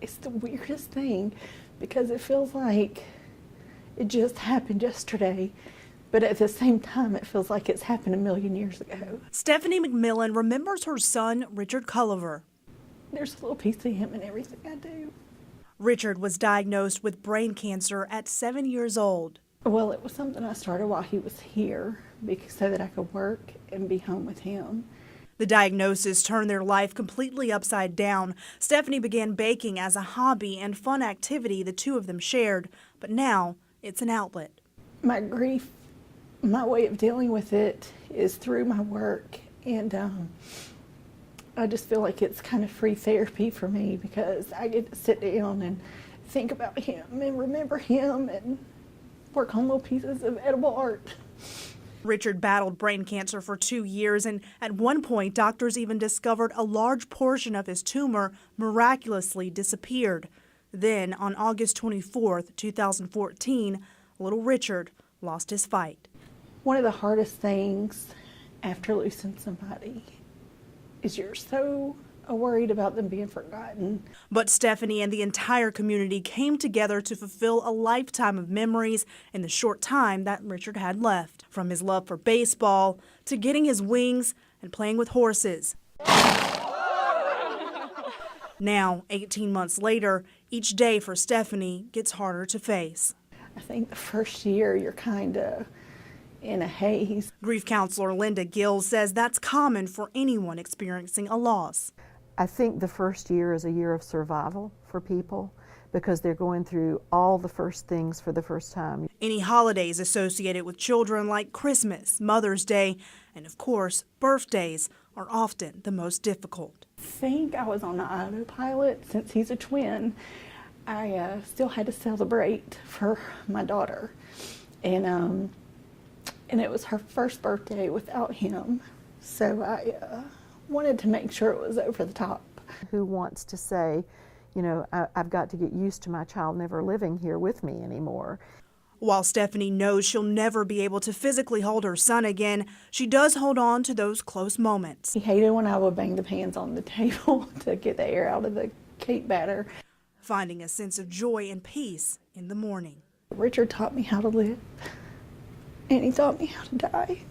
It's the weirdest thing because it feels like it just happened yesterday, but at the same time, it feels like it's happened a million years ago. Stephanie McMillan remembers her son, Richard Culliver. There's a little piece of him in everything I do. Richard was diagnosed with brain cancer at 7 years old. Well, it was something I started while he was here so that I could work and be home with him. The diagnosis turned their life completely upside down. Stephanie began baking as a hobby and fun activity the two of them shared, but now it's an outlet. My grief, my way of dealing with it is through my work, and I just feel like it's kind of free therapy for me because I get to sit down and think about him and remember him and work on little pieces of edible art. Richard battled brain cancer for 2 years, and at one point, doctors even discovered a large portion of his tumor miraculously disappeared. Then, on August 24th, 2014, little Richard lost his fight. One of the hardest things after losing somebody is you're so worried about them being forgotten. But Stephanie and the entire community came together to fulfill a lifetime of memories in the short time that Richard had left. From his love for baseball to getting his wings and playing with horses. Now, 18 months later, each day for Stephanie gets harder to face. I think the first year you're kind of in a haze. Grief counselor Linda Gill says that's common for anyone experiencing a loss. I think the first year is a year of survival for people because they're going through all the first things for the first time. Any holidays associated with children like Christmas, Mother's Day, and of course, birthdays are often the most difficult. I think I was on the autopilot since he's a twin. I still had to celebrate for my daughter, and it was her first birthday without him, so I wanted to make sure it was over the top. Who wants to say, you know, I've got to get used to my child never living here with me anymore. While Stephanie knows she'll never be able to physically hold her son again, she does hold on to those close moments. He hated when I would bang the pans on the table to get the air out of the cake batter. Finding a sense of joy and peace in the morning. Richard taught me how to live, and he taught me how to die.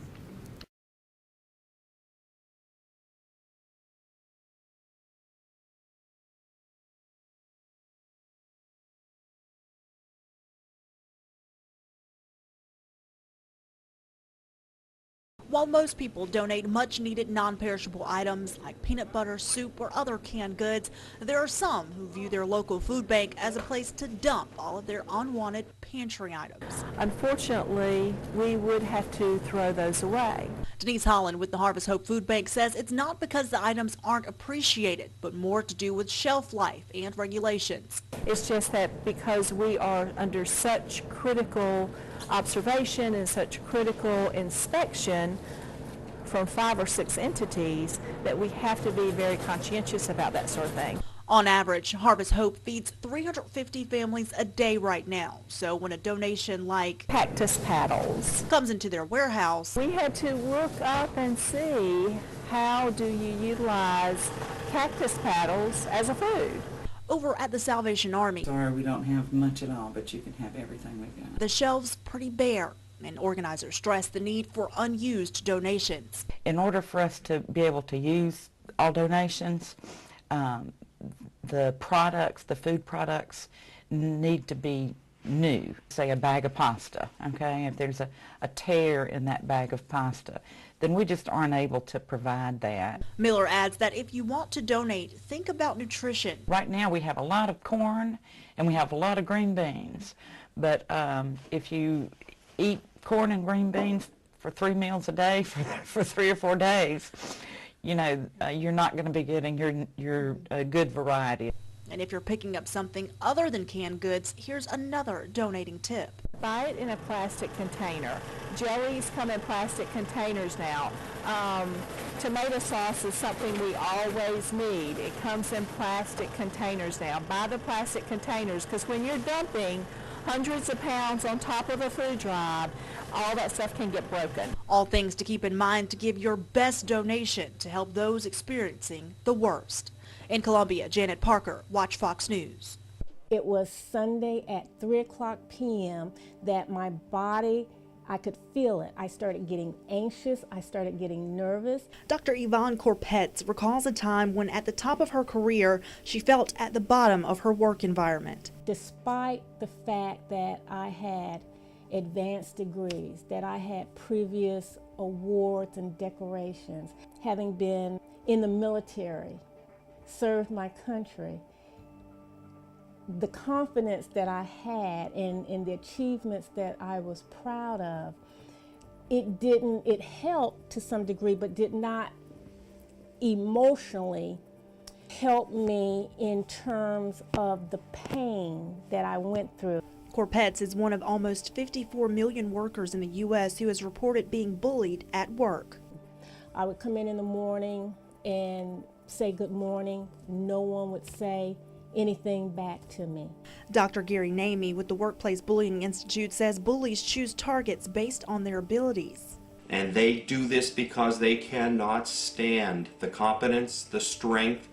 While most people donate much-needed non-perishable items like peanut butter, soup, or other canned goods, there are some who view their local food bank as a place to dump all of their unwanted pantry items. Unfortunately, we would have to throw those away. Denise Holland with the Harvest Hope Food Bank says it's not because the items aren't appreciated, but more to do with shelf life and regulations. It's just that because we are under such critical observation and such critical inspection from 5 or 6 entities that we have to be very conscientious about that sort of thing. On average, Harvest Hope feeds 350 families a day right now. So when a donation like cactus paddles comes into their warehouse, we had to look up and see how do you utilize cactus paddles as a food. Over at the Salvation Army, sorry, we don't have much at all, but you can have everything we've got. The shelves pretty bare, and organizers stress the need for unused donations. In order for us to be able to use all donations, the products, the food products, need to be new. Say a bag of pasta, okay? If there's a tear in that bag of pasta, then we just aren't able to provide that. Miller adds that if you want to donate, think about nutrition. Right now we have a lot of corn and we have a lot of green beans, but if you eat corn and green beans for 3 meals a day for 3 or 4 days, you know, you're not going to be getting your good variety. And if you're picking up something other than canned goods, here's another donating tip. Buy it in a plastic container. Jellies come in plastic containers now. Tomato sauce is something we always need. It comes in plastic containers now. Buy the plastic containers because when you're dumping hundreds of pounds on top of a food drive, all that stuff can get broken. All things to keep in mind to give your best donation to help those experiencing the worst. In Columbia, Janet Parker, Watch Fox News. It was Sunday at 3:00 p.m. that my body, I could feel it. I started getting anxious. I started getting nervous. Dr. Yvonne Corpetz recalls a time when at the top of her career, she felt at the bottom of her work environment. Despite the fact that I had advanced degrees, that I had previous awards and decorations, having been in the military, served my country, the confidence that I had in the achievements that I was proud of, it helped to some degree, but did not emotionally help me in terms of the pain that I went through. Corpetz is one of almost 54 million workers in the U.S. who has reported being bullied at work. I would come in the morning and say good morning. No one would say anything back to me. Dr. Gary Namey with the Workplace Bullying Institute says bullies choose targets based on their abilities. And they do this because they cannot stand the competence, the strength,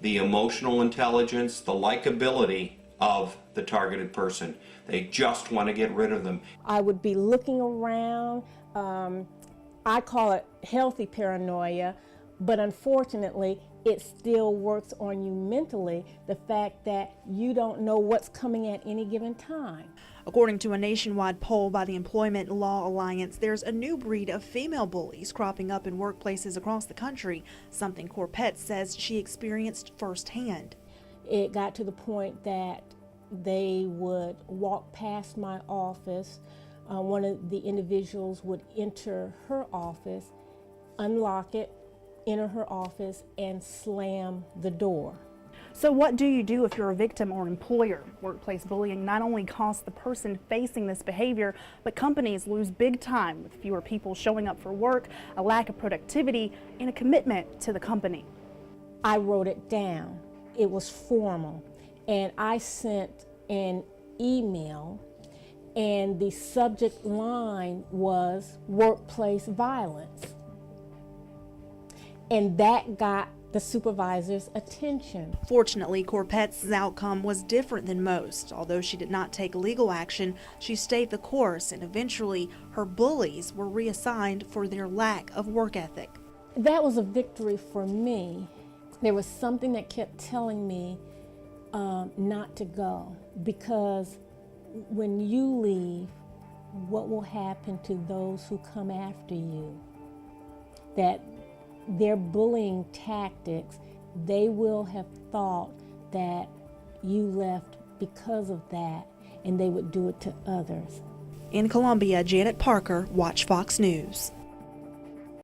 the emotional intelligence, the likability of the targeted person. They just want to get rid of them. I would be looking around. I call it healthy paranoia, but unfortunately, it still works on you mentally, the fact that you don't know what's coming at any given time. According to a nationwide poll by the Employment Law Alliance, there's a new breed of female bullies cropping up in workplaces across the country, something Corpetz says she experienced firsthand. It got to the point that they would walk past my office. One of the individuals would enter her office, unlock it, enter her office, and slam the door. So what do you do if you're a victim or an employer? Workplace bullying not only costs the person facing this behavior, but companies lose big time with fewer people showing up for work, a lack of productivity, and a commitment to the company. I wrote it down. It was formal, and I sent an email, and the subject line was workplace violence. And that got the supervisor's attention. Fortunately, Corpetz's outcome was different than most. Although she did not take legal action, she stayed the course, and eventually her bullies were reassigned for their lack of work ethic. That was a victory for me. There was something that kept telling me not to go, because when you leave, what will happen to those who come after you? That their bullying tactics, they will have thought that you left because of that, and they would do it to others. In Columbia, Janet Parker, Watch Fox News.